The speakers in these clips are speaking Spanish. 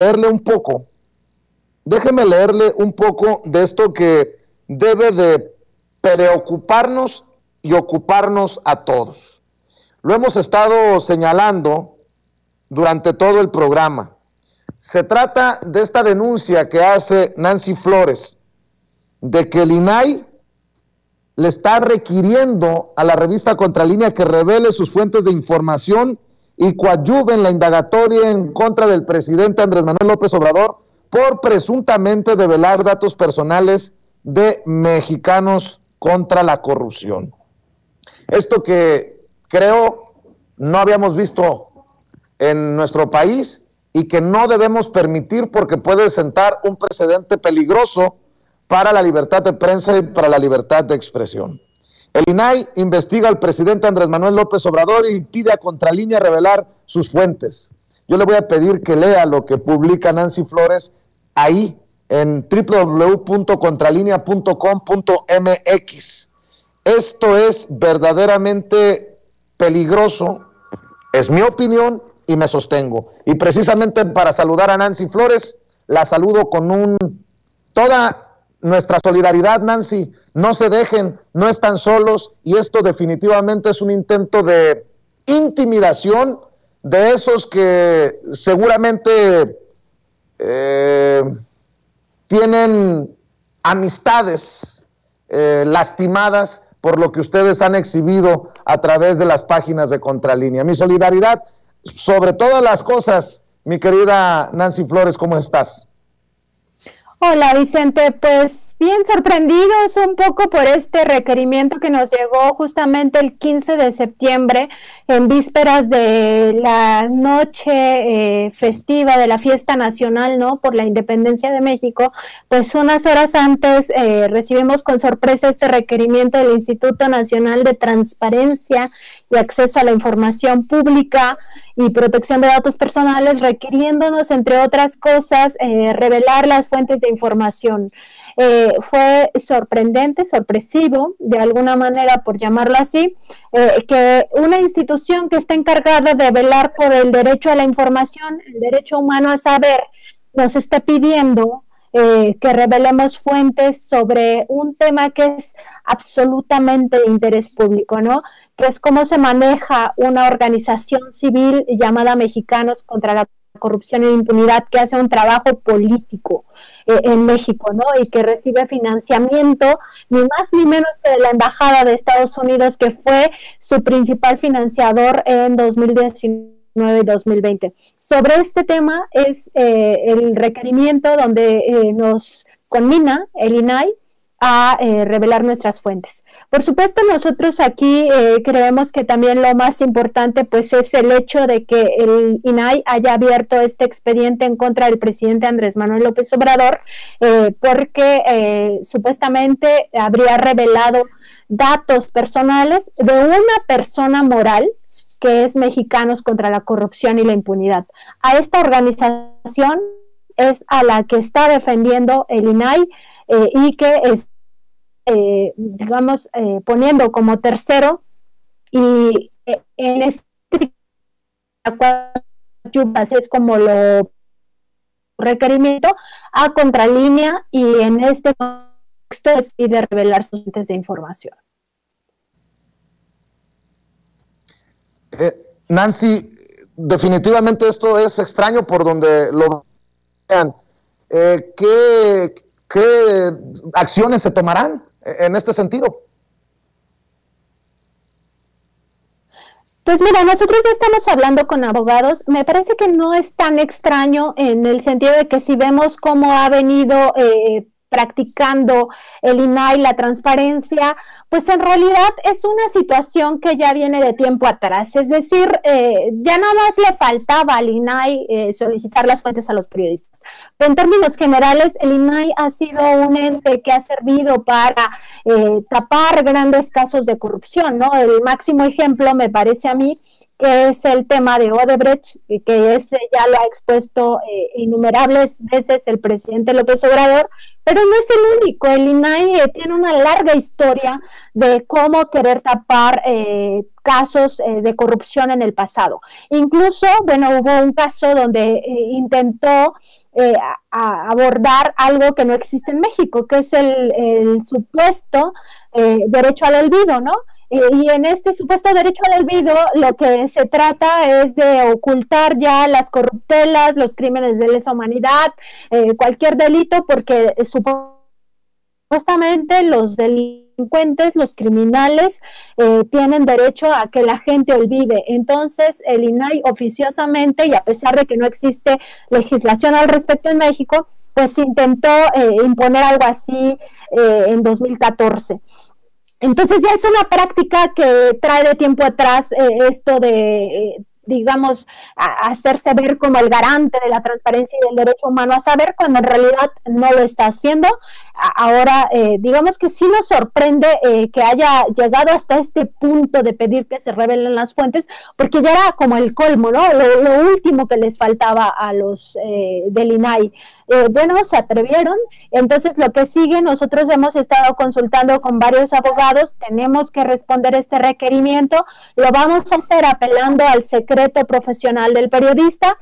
leerle un poco, déjeme leerle un poco de esto que debe de preocuparnos y ocuparnos a todos. Lo hemos estado señalando durante todo el programa. Se trata de esta denuncia que hace Nancy Flores, de que el INAI le está requiriendo a la revista Contralínea que revele sus fuentes de información y coadyuve en la indagatoria en contra del presidente Andrés Manuel López Obrador por presuntamente develar datos personales de mexicanos contra la corrupción. Esto que creo no habíamos visto en nuestro país y que no debemos permitir porque puede sentar un precedente peligroso para la libertad de prensa y para la libertad de expresión. El INAI investiga al presidente Andrés Manuel López Obrador y pide a Contralínea revelar sus fuentes. Yo le voy a pedir que lea lo que publica Nancy Flores ahí en www.contralinea.com.mx. Esto es verdaderamente peligroso, es mi opinión y me sostengo. Y precisamente para saludar a Nancy Flores, la saludo con toda nuestra solidaridad, Nancy. No se dejen, no están solos, y esto definitivamente es un intento de intimidación de esos que seguramente tienen amistades lastimadas por lo que ustedes han exhibido a través de las páginas de Contralínea. Mi solidaridad sobre todas las cosas, mi querida Nancy Flores, ¿cómo estás? Hola Vicente, pues bien sorprendidos un poco por este requerimiento que nos llegó justamente el 15 de septiembre, en vísperas de la noche festiva de la fiesta nacional, ¿no?, por la independencia de México. Pues unas horas antes recibimos con sorpresa este requerimiento del Instituto Nacional de Transparencia y Acceso a la Información Pública y Protección de Datos Personales, requiriéndonos, entre otras cosas, revelar las fuentes de información. Fue sorprendente, sorpresivo, de alguna manera, por llamarlo así, que una institución que está encargada de velar por el derecho a la información, el derecho humano a saber, nos esté pidiendo que revelemos fuentes sobre un tema que es absolutamente de interés público, ¿no?, que es cómo se maneja una organización civil llamada Mexicanos contra la Corrupción y la Impunidad, que hace un trabajo político en México, ¿no?, y que recibe financiamiento ni más ni menos que de la Embajada de Estados Unidos, que fue su principal financiador en 2019 y 2020. Sobre este tema es el requerimiento donde nos conmina el INAI a revelar nuestras fuentes. Por supuesto, nosotros aquí creemos que también lo más importante pues es el hecho de que el INAI haya abierto este expediente en contra del presidente Andrés Manuel López Obrador, porque supuestamente habría revelado datos personales de una persona moral que es Mexicanos contra la Corrupción y la Impunidad. A esta organización es a la que está defendiendo el INAI y que es, digamos, poniendo como tercero, y en este es como lo requerimiento a Contralínea, y en este contexto les pide revelar sus fuentes de información. Nancy, definitivamente esto es extraño por donde lo vean. ¿Qué acciones se tomarán en este sentido? Pues mira, nosotros ya estamos hablando con abogados. Me parece que no es tan extraño, en el sentido de que si vemos cómo ha venido practicando el INAI la transparencia, pues en realidad es una situación que ya viene de tiempo atrás. Es decir, ya nada más le faltaba al INAI solicitar las fuentes a los periodistas. Pero en términos generales, el INAI ha sido un ente que ha servido para tapar grandes casos de corrupción, ¿no? El máximo ejemplo, me parece a mí, que es el tema de Odebrecht, que ese ya lo ha expuesto innumerables veces el presidente López Obrador, pero no es el único. El INAI tiene una larga historia de cómo querer tapar casos de corrupción en el pasado. Incluso, bueno, hubo un caso donde intentó abordar algo que no existe en México, que es el supuesto derecho al olvido, ¿no? Y en este supuesto derecho al olvido, lo que se trata es de ocultar ya las corruptelas, los crímenes de lesa humanidad, cualquier delito, porque supuestamente los delincuentes, los criminales, tienen derecho a que la gente olvide. Entonces, el INAI oficiosamente, y a pesar de que no existe legislación al respecto en México, pues intentó imponer algo así en 2014. Entonces ya es una práctica que trae de tiempo atrás esto de, digamos, hacerse ver como el garante de la transparencia y del derecho humano a saber, cuando en realidad no lo está haciendo. Ahora, digamos que sí nos sorprende que haya llegado hasta este punto de pedir que se revelen las fuentes, porque ya era como el colmo, ¿no? Lo último que les faltaba a los del INAI. Bueno, se atrevieron. Entonces lo que sigue, nosotros hemos estado consultando con varios abogados, tenemos que responder este requerimiento, lo vamos a hacer apelando al secreto profesional del periodista,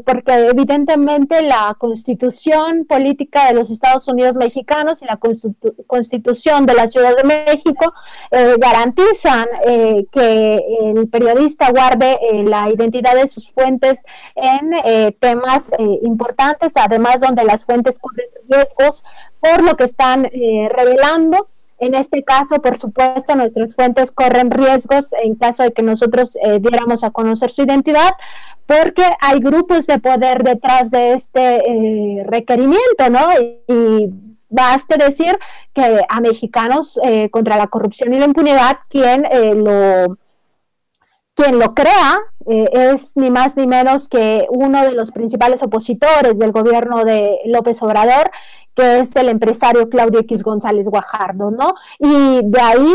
porque evidentemente la Constitución política de los Estados Unidos mexicanos y la Constitución de la Ciudad de México garantizan que el periodista guarde la identidad de sus fuentes en temas importantes, además donde las fuentes corren riesgos por lo que están revelando. En este caso, por supuesto, nuestras fuentes corren riesgos en caso de que nosotros diéramos a conocer su identidad, porque hay grupos de poder detrás de este requerimiento, ¿no? Y baste decir que a Mexicanos contra la Corrupción y la Impunidad, quien lo crea es ni más ni menos que uno de los principales opositores del gobierno de López Obrador, que es el empresario Claudio X González Guajardo, ¿no? Y de ahí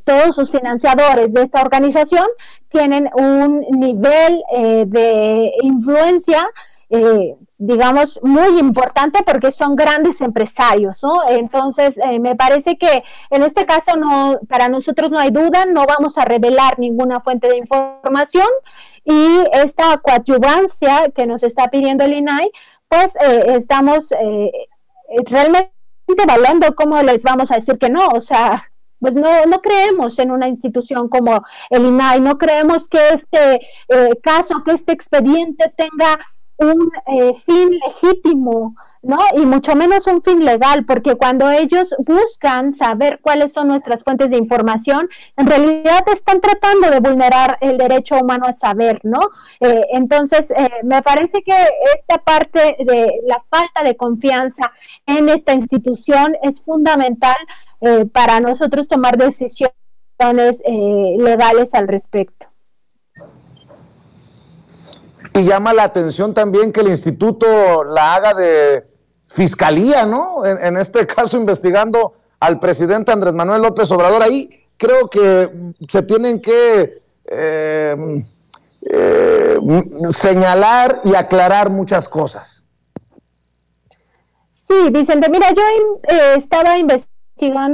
todos sus financiadores de esta organización tienen un nivel de influencia digamos, muy importante, porque son grandes empresarios, ¿no? Entonces, me parece que en este caso para nosotros no hay duda, no vamos a revelar ninguna fuente de información, y esta coadyuvancia que nos está pidiendo el INAI, pues estamos realmente evaluando cómo les vamos a decir que no. O sea, pues no creemos en una institución como el INAI, no creemos que este caso, que este expediente tenga un fin legítimo, ¿no? Y mucho menos un fin legal, porque cuando ellos buscan saber cuáles son nuestras fuentes de información, en realidad están tratando de vulnerar el derecho humano a saber, ¿no? Entonces, me parece que esta parte de la falta de confianza en esta institución es fundamental para nosotros tomar decisiones legales al respecto. Y llama la atención también que el instituto la haga de fiscalía, ¿no? En este caso, investigando al presidente Andrés Manuel López Obrador. Ahí creo que se tienen que señalar y aclarar muchas cosas. Sí, Vicente, mira, yo estaba investigando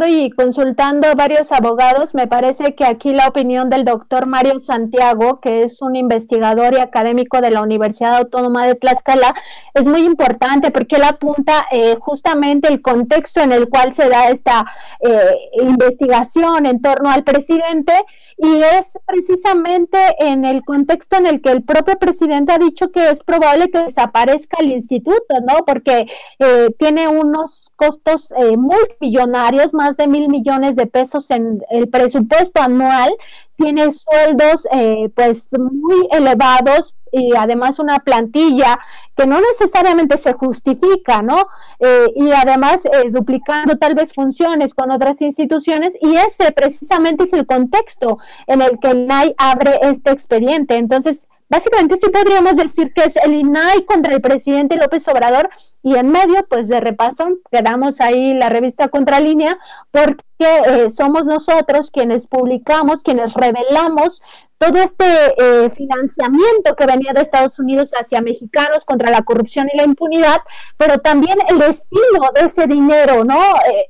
y consultando a varios abogados. Me parece que aquí la opinión del doctor Mario Santiago, que es un investigador y académico de la Universidad Autónoma de Tlaxcala, es muy importante, porque él apunta justamente el contexto en el cual se da esta investigación en torno al presidente, y es precisamente en el contexto en el que el propio presidente ha dicho que es probable que desaparezca el instituto, ¿no? Porque tiene unos costos multimillonarios, más de 1,000 millones de pesos en el presupuesto anual, tiene sueldos pues muy elevados, y además una plantilla que no necesariamente se justifica, ¿no? Y además duplicando tal vez funciones con otras instituciones, y ese precisamente es el contexto en el que el INAI abre este expediente. Entonces, básicamente sí podríamos decir que es el INAI contra el presidente López Obrador, y en medio, pues de repaso, quedamos ahí la revista Contralínea, porque somos nosotros quienes publicamos, quienes revelamos todo este financiamiento que venía de Estados Unidos hacia mexicanos contra la corrupción y la impunidad, pero también el destino de ese dinero, ¿no?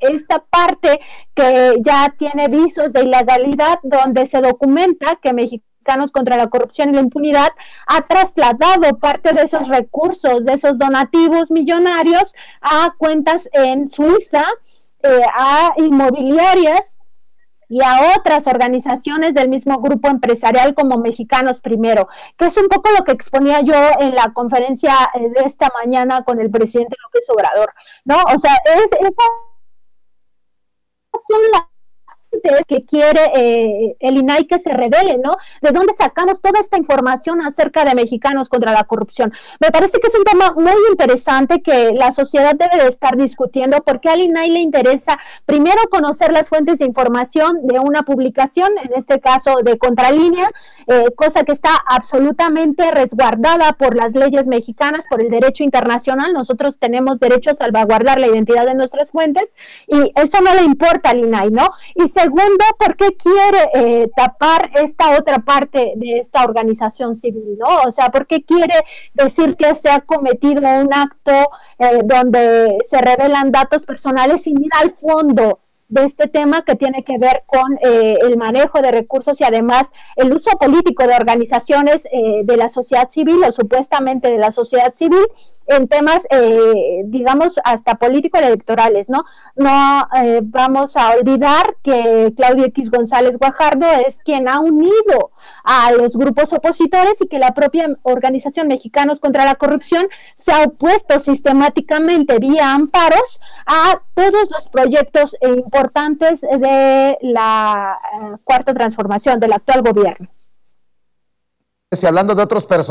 Esta parte que ya tiene visos de ilegalidad, donde se documenta que Mexicanos contra la corrupción y la impunidad ha trasladado parte de esos recursos, de esos donativos millonarios a cuentas en Suiza, a inmobiliarias y a otras organizaciones del mismo grupo empresarial como Mexicanos Primero, que es un poco lo que exponía yo en la conferencia de esta mañana con el presidente López Obrador, ¿no? O sea, esas son las que quiere el INAI que se revele, ¿no? ¿De dónde sacamos toda esta información acerca de Mexicanos contra la corrupción? Me parece que es un tema muy interesante que la sociedad debe de estar discutiendo, porque al INAI le interesa primero conocer las fuentes de información de una publicación, en este caso de Contralínea, cosa que está absolutamente resguardada por las leyes mexicanas, por el derecho internacional. Nosotros tenemos derecho a salvaguardar la identidad de nuestras fuentes, y eso no le importa al INAI, ¿no? Y segundo, ¿por qué quiere tapar esta otra parte de esta organización civil, ¿no? O sea, ¿por qué quiere decir que se ha cometido un acto donde se revelan datos personales sin ir al fondo de este tema que tiene que ver con el manejo de recursos y además el uso político de organizaciones de la sociedad civil o supuestamente de la sociedad civil en temas, digamos, hasta político-electorales, ¿no? No vamos a olvidar que Claudio X González Guajardo es quien ha unido a los grupos opositores y que la propia organización Mexicanos contra la Corrupción se ha opuesto sistemáticamente vía amparos a todos los proyectos importantes de la Cuarta Transformación, del actual gobierno. Si hablando de otros personajes,